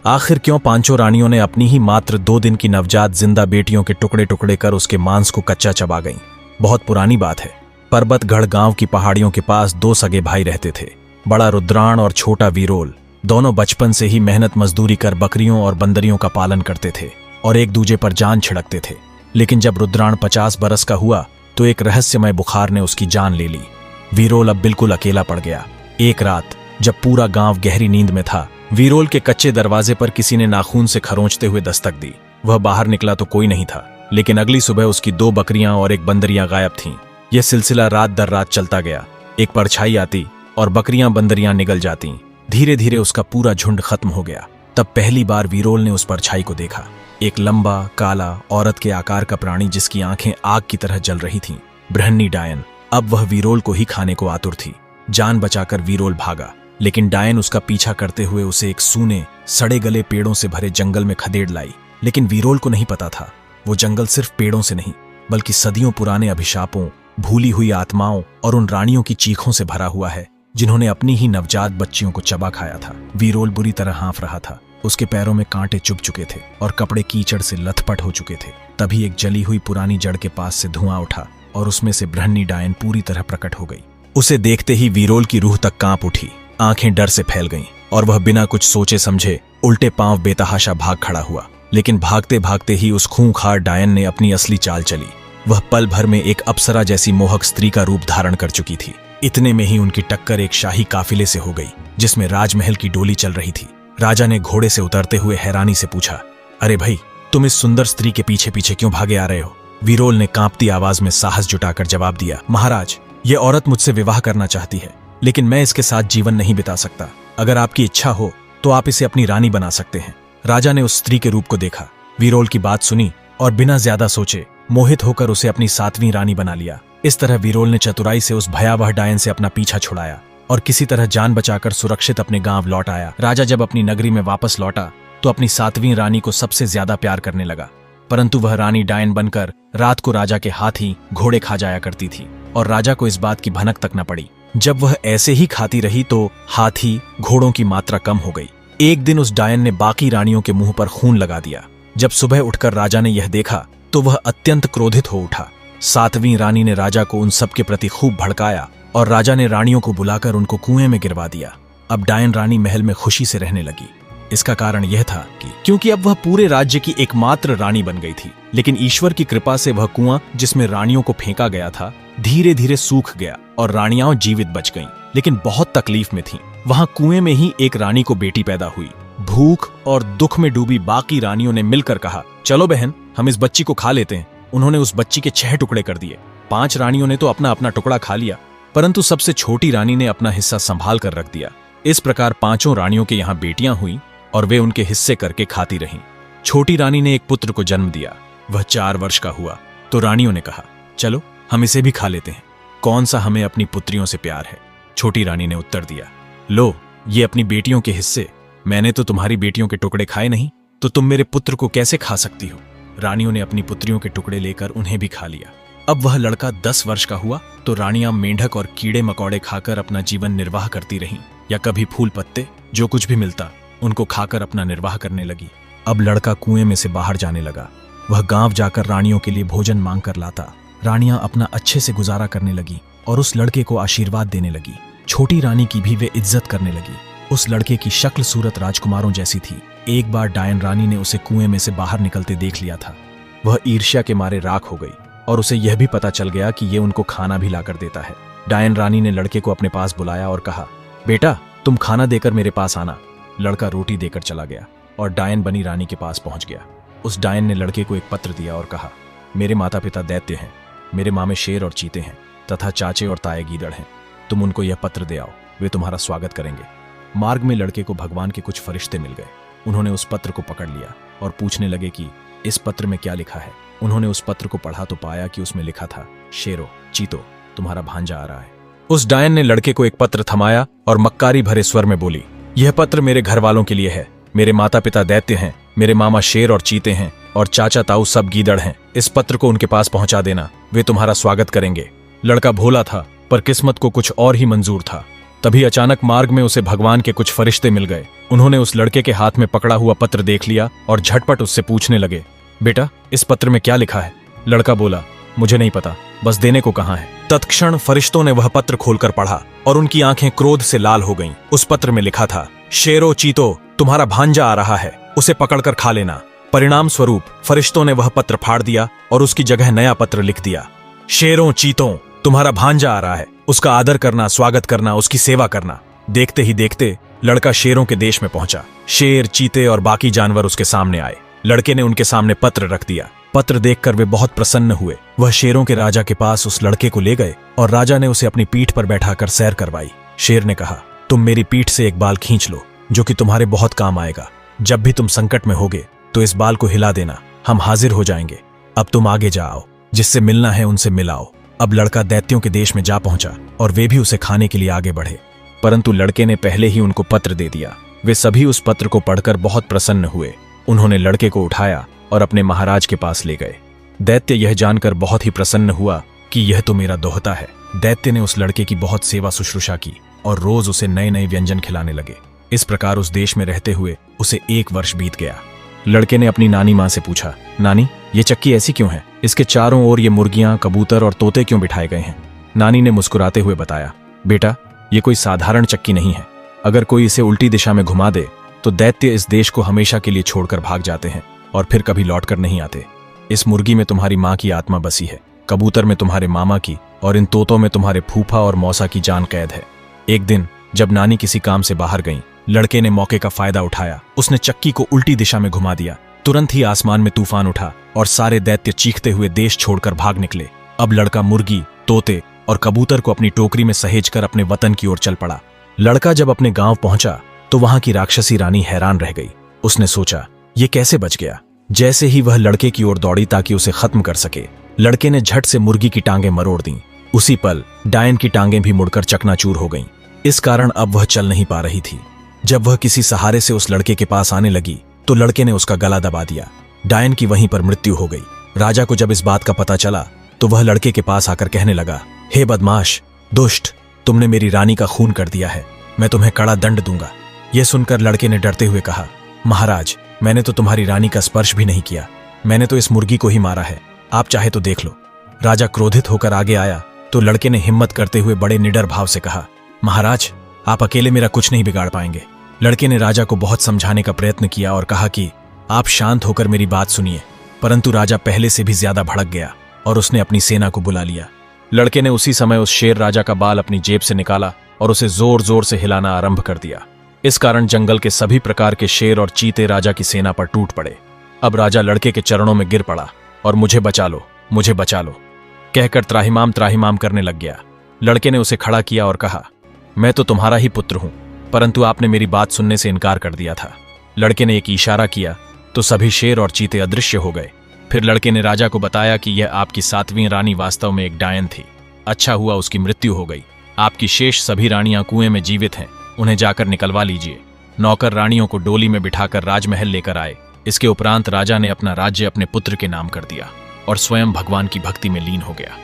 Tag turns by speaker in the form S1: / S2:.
S1: आखिर क्यों पांचों रानियों ने अपनी ही मात्र 2 दिन की नवजात जिंदा बेटियों के टुकड़े टुकड़े कर उसके मांस को कच्चा चबा गईं? बहुत पुरानी बात है। पर्वतगढ़ गांव की पहाड़ियों के पास 2 सगे भाई रहते थे, बड़ा रुद्राण और छोटा वीरोल। दोनों बचपन से ही मेहनत मजदूरी कर बकरियों और बंदरियों का पालन करते थे और एक दूजे पर जान छिड़कते थे। लेकिन जब रुद्राण 50 बरस का हुआ तो एक रहस्यमय बुखार ने उसकी जान ले ली। वीरोल अब बिल्कुल अकेला पड़ गया। एक रात जब पूरा गांव गहरी नींद में था, वीरोल के कच्चे दरवाजे पर किसी ने नाखून से खरोंचते हुए दस्तक दी। वह बाहर निकला तो कोई नहीं था, लेकिन अगली सुबह उसकी 2 बकरियां और एक बंदरियां गायब थीं। यह सिलसिला रात दर रात चलता गया। एक परछाई आती और बकरियां बंदरियां निगल जाती। धीरे धीरे उसका पूरा झुंड खत्म हो गया। तब पहली बार वीरोल ने उस परछाई को देखा। एक लंबा काला औरत के आकार का प्राणी जिसकी आंखें आग की तरह जल रही थीं। ब्रह्मणी डायन। अब वह वीरोल को ही खाने को आतुर थी। जान बचाकर वीरोल भागा, लेकिन डायन उसका पीछा करते हुए उसे एक सूने सड़े गले पेड़ों से भरे जंगल में खदेड़ लाई। लेकिन वीरोल को नहीं पता था वो जंगल सिर्फ पेड़ों से नहीं बल्कि सदियों पुराने अभिशापों, भूली हुई आत्माओं और उन रानियों की चीखों से भरा हुआ है जिन्होंने अपनी ही नवजात बच्चियों को चबा खाया था। वीरोल बुरी तरह हाँफ रहा था। उसके पैरों में कांटे चुभ चुके थे और कपड़े कीचड़ से लथपथ हो चुके थे। तभी एक जली हुई पुरानी जड़ के पास से धुआं उठा और उसमें से ब्रह्मणी डायन पूरी तरह प्रकट हो गई। उसे देखते ही वीरोल की रूह तक कांप उठी। आंखें डर से फैल गईं और वह बिना कुछ सोचे समझे उल्टे पांव बेतहाशा भाग खड़ा हुआ। लेकिन भागते भागते ही उस खूंखार डायन ने अपनी असली चाल चली। वह पल भर में एक अप्सरा जैसी मोहक स्त्री का रूप धारण कर चुकी थी। इतने में ही उनकी टक्कर एक शाही काफिले से हो गई जिसमें राजमहल की डोली चल रही थी। राजा ने घोड़े से उतरते हुए हैरानी से पूछा, अरे भाई, तुम इस सुंदर स्त्री के पीछे पीछे क्यों भागे आ रहे हो? वीरोल ने कांपती आवाज में साहस जुटाकर जवाब दिया, महाराज, ये औरत मुझसे विवाह करना चाहती है, लेकिन मैं इसके साथ जीवन नहीं बिता सकता। अगर आपकी इच्छा हो तो आप इसे अपनी रानी बना सकते हैं। राजा ने उस स्त्री के रूप को देखा, वीरोल की बात सुनी और बिना ज्यादा सोचे मोहित होकर उसे अपनी 7वीं रानी बना लिया। इस तरह वीरोल ने चतुराई से उस भयावह डायन से अपना पीछा छुड़ाया और किसी तरह जान बचाकर सुरक्षित अपने गांव लौट आया। राजा जब अपनी नगरी में वापस लौटा तो अपनी 7वीं रानी को सबसे ज्यादा प्यार करने लगा, परंतु वह रानी डायन बनकर रात को राजा के हाथी घोड़े खा जाया करती थी और राजा को इस बात की भनक तक न पड़ी। जब वह ऐसे ही खाती रही तो हाथी घोड़ों की मात्रा कम हो गई। एक दिन उस डायन ने बाकी रानियों के मुंह पर खून लगा दिया। जब सुबह उठकर राजा ने यह देखा तो वह अत्यंत क्रोधित हो उठा। 7वीं रानी ने राजा को उन सब के प्रति खूब भड़काया और राजा ने रानियों को बुलाकर उनको कुएं में गिरवा दिया। अब डायन रानी महल में खुशी से रहने लगी। इसका कारण यह था कि क्योंकि अब वह पूरे राज्य की एकमात्र रानी बन गई थी। लेकिन ईश्वर की कृपा से वह कुआं जिसमें रानियों को फेंका गया था धीरे धीरे सूख गया और रानियां जीवित बच गईं, लेकिन बहुत तकलीफ में थीं। वहां कुएं में ही एक रानी को बेटी पैदा हुई। भूख और दुख में डूबी बाकी रानियों ने मिलकर कहा, चलो बहन, हम इस बच्ची को खा लेते हैं। उन्होंने उस बच्ची के 6 टुकड़े कर दिए। 5 रानियों ने तो अपना अपना टुकड़ा खा लिया, परंतु सबसे छोटी रानी ने अपना हिस्सा संभाल कर रख दिया। इस प्रकार 5 रानियों के यहाँ बेटियां हुई और वे उनके हिस्से करके खाती रहीं। छोटी रानी ने एक पुत्र को जन्म दिया। वह 4 वर्ष का हुआ तो रानियों ने कहा, चलो हम इसे भी खा लेते हैं। कौन सा हमें अपनी पुत्रियों से प्यार है? छोटी रानी ने उत्तर दिया, लो, ये अपनी बेटियों के हिस्से। मैंने तो तुम्हारी बेटियों के टुकड़े खाए नहीं, तो तुम मेरे पुत्र को कैसे खा सकती हो? रानियों ने अपनी पुत्रियों के टुकड़े लेकर उन्हें भी खा लिया। अब वह लड़का 10 वर्ष का हुआ तो रानियां मेंढक और कीड़े मकौड़े खाकर अपना जीवन निर्वाह करती रहीं, या कभी फूल पत्ते जो कुछ भी मिलता उनको खाकर अपना निर्वाह करने लगी। अब लड़का कुएं में से बाहर जाने लगा। वह गांव जाकर रानियों के लिए भोजन मांग कर लाता। रानियां अपना अच्छे से गुजारा करने लगी और उस लड़के को आशीर्वाद देने लगी। छोटी रानी की भी वे इज्जत करने लगी। उस लड़के की शक्ल सूरत राजकुमारों जैसी थी। एक बार डायन रानी ने उसे कुएं में से बाहर निकलते देख लिया था। वह ईर्ष्या के मारे राख हो गई और उसे यह भी पता चल गया कि ये उनको खाना भी लाकर देता है। डायन रानी ने लड़के को अपने पास बुलाया और कहा, बेटा, तुम खाना देकर मेरे पास आना। लड़का रोटी देकर चला गया और डायन बनी रानी के पास पहुंच गया। उस डायन ने लड़के को एक पत्र दिया और कहा, मेरे माता पिता दैत्य हैं, मेरे मामे शेर और चीते हैं तथा चाचे और ताए गीदड़ हैं। तुम उनको यह पत्र दे आओ, वे तुम्हारा स्वागत करेंगे। मार्ग में लड़के को भगवान के कुछ फरिश्ते मिल गए। उन्होंने उस पत्र को पकड़ लिया और पूछने लगे कि इस पत्र में क्या लिखा है। उन्होंने उस पत्र को पढ़ा तो पाया कि उसमें लिखा था, शेरो, चीतो, तुम्हारा भांजा आ रहा है। उस डायन ने लड़के को एक पत्र थमाया और मक्कारी भरे स्वर में बोली, यह पत्र मेरे घर वालों के लिए है। मेरे माता पिता दैत्य हैं, मेरे मामा शेर और चीते हैं और चाचा ताऊ सब गीदड़ हैं। इस पत्र को उनके पास पहुंचा देना, वे तुम्हारा स्वागत करेंगे। लड़का भोला था पर किस्मत को कुछ और ही मंजूर था। तभी अचानक मार्ग में उसे भगवान के कुछ फरिश्ते मिल गए। उन्होंने उस लड़के के हाथ में पकड़ा हुआ पत्र देख लिया और झटपट उससे पूछने लगे, बेटा इस पत्र में क्या लिखा है? लड़का बोला, मुझे नहीं पता, बस देने को कहा है। तत्क्षण फरिश्तों ने वह पत्र खोलकर पढ़ा और उनकी आंखें क्रोध से लाल हो गईं। उस पत्र में लिखा था, शेरो चीतो, तुम्हारा भांजा आ रहा है, उसे पकड़कर खा लेना। परिणाम स्वरूप फरिश्तों ने वह पत्र फाड़ दिया और उसकी जगह नया पत्र लिख दिया, शेरों चीतों, तुम्हारा भांजा आ रहा है, उसका आदर करना, स्वागत करना, उसकी सेवा करना। देखते ही देखते लड़का शेरों के देश में पहुंचा। शेर, चीते और बाकी जानवर उसके सामने आए। लड़के ने उनके सामने पत्र रख दिया। पत्र देखकर वे बहुत प्रसन्न हुए। वह शेरों के राजा के पास उस लड़के को ले गए और राजा ने उसे अपनी पीठ पर बैठाकर सैर करवाई। शेर ने कहा, तुम मेरी पीठ से एक बाल खींच लो, जो कि तुम्हारे बहुत काम आएगा। जब भी तुम संकट में होगे तो इस बाल को हिला देना, हम हाजिर हो जाएंगे। अब तुम आगे जाओ, जिससे मिलना है उनसे मिलाओ। अब लड़का दैत्यों के देश में जा पहुंचा और वे भी उसे खाने के लिए आगे बढ़े, परंतु लड़के ने पहले ही उनको पत्र दे दिया। वे सभी उस पत्र को पढ़कर बहुत प्रसन्न हुए। उन्होंने लड़के को उठाया और अपने महाराज के पास ले गए। दैत्य यह जानकर बहुत ही प्रसन्न हुआ कि यह तो मेरा दोहता है। दैत्य ने उस लड़के की बहुत सेवा शुश्रूषा की और रोज उसे नए नए व्यंजन खिलाने लगे। इस प्रकार उस देश में रहते हुए उसे 1 वर्ष बीत गया। लड़के ने अपनी नानी माँ से पूछा, नानी ये चक्की ऐसी क्यों है? इसके चारों ओर ये मुर्गियां, कबूतर और तोते क्यों बिठाए गए हैं? नानी ने मुस्कुराते हुए बताया, बेटा ये कोई साधारण चक्की नहीं है। अगर कोई इसे उल्टी दिशा में घुमा दे तो दैत्य इस देश को हमेशा के लिए छोड़कर भाग जाते हैं और फिर कभी लौटकर नहीं आते। इस मुर्गी में तुम्हारी माँ की आत्मा बसी है, कबूतर में तुम्हारे मामा की और इन तोतों में तुम्हारे फूफा और मौसा की जान कैद है। एक दिन जब नानी किसी काम से बाहर गईं, लड़के ने मौके का फायदा उठाया। उसने चक्की को उल्टी दिशा में घुमा दिया। तुरंत ही आसमान में तूफान उठा और सारे दैत्य चीखते हुए देश छोड़कर भाग निकले। अब लड़का मुर्गी, तोते और कबूतर को अपनी टोकरी में सहेजकर अपने वतन की ओर चल पड़ा। लड़का जब अपने गांव पहुंचा तो वहां की राक्षसी रानी हैरान रह गई। उसने सोचा, ये कैसे बच गया? जैसे ही वह लड़के की ओर दौड़ी ताकि उसे खत्म कर सके, लड़के ने झट से मुर्गी की टांगें मरोड़ दी। उसी पल डायन की टांगें भी मुड़कर चकनाचूर हो गईं। इस कारण अब वह चल नहीं पा रही थी। जब वह किसी सहारे से उस लड़के के पास आने लगी तो लड़के ने उसका गला दबा दिया। डायन की वहीं पर मृत्यु हो गई। राजा को जब इस बात का पता चला तो वह लड़के के पास आकर कहने लगा, हे बदमाश, दुष्ट, तुमने मेरी रानी का खून कर दिया है, मैं तुम्हें कड़ा दंड दूंगा। यह सुनकर लड़के ने डरते हुए कहा, महाराज मैंने तो तुम्हारी रानी का स्पर्श भी नहीं किया, मैंने तो इस मुर्गी को ही मारा है, आप चाहे तो देख लो। राजा क्रोधित होकर आगे आया तो लड़के ने हिम्मत करते हुए बड़े निडर भाव से कहा, महाराज आप अकेले मेरा कुछ नहीं बिगाड़ पाएंगे। लड़के ने राजा को बहुत समझाने का प्रयत्न किया और कहा कि आप शांत होकर मेरी बात सुनिए, परंतु राजा पहले से भी ज्यादा भड़क गया और उसने अपनी सेना को बुला लिया। लड़के ने उसी समय उस शेर राजा का बाल अपनी जेब से निकाला और उसे जोर जोर से हिलाना आरंभ कर दिया। इस कारण जंगल के सभी प्रकार के शेर और चीते राजा की सेना पर टूट पड़े। अब राजा लड़के के चरणों में गिर पड़ा और मुझे बचा लो, मुझे बचा लो कहकर त्राहिमाम त्राहिमाम करने लग गया। लड़के ने उसे खड़ा किया और कहा, मैं तो तुम्हारा ही पुत्र हूं, परंतु आपने मेरी बात सुनने से इनकार कर दिया था। लड़के ने एक इशारा किया तो सभी शेर और चीते अदृश्य हो गए। फिर लड़के ने राजा को बताया कि यह आपकी 7वीं रानी वास्तव में एक डायन थी। अच्छा हुआ उसकी मृत्यु हो गई। आपकी शेष सभी रानियां कुएं में जीवित हैं, उन्हें जाकर निकलवा लीजिए। नौकर रानियों को डोली में बिठाकर राजमहल लेकर आए। इसके उपरांत राजा ने अपना राज्य अपने पुत्र के नाम कर दिया और स्वयं भगवान की भक्ति में लीन हो गया।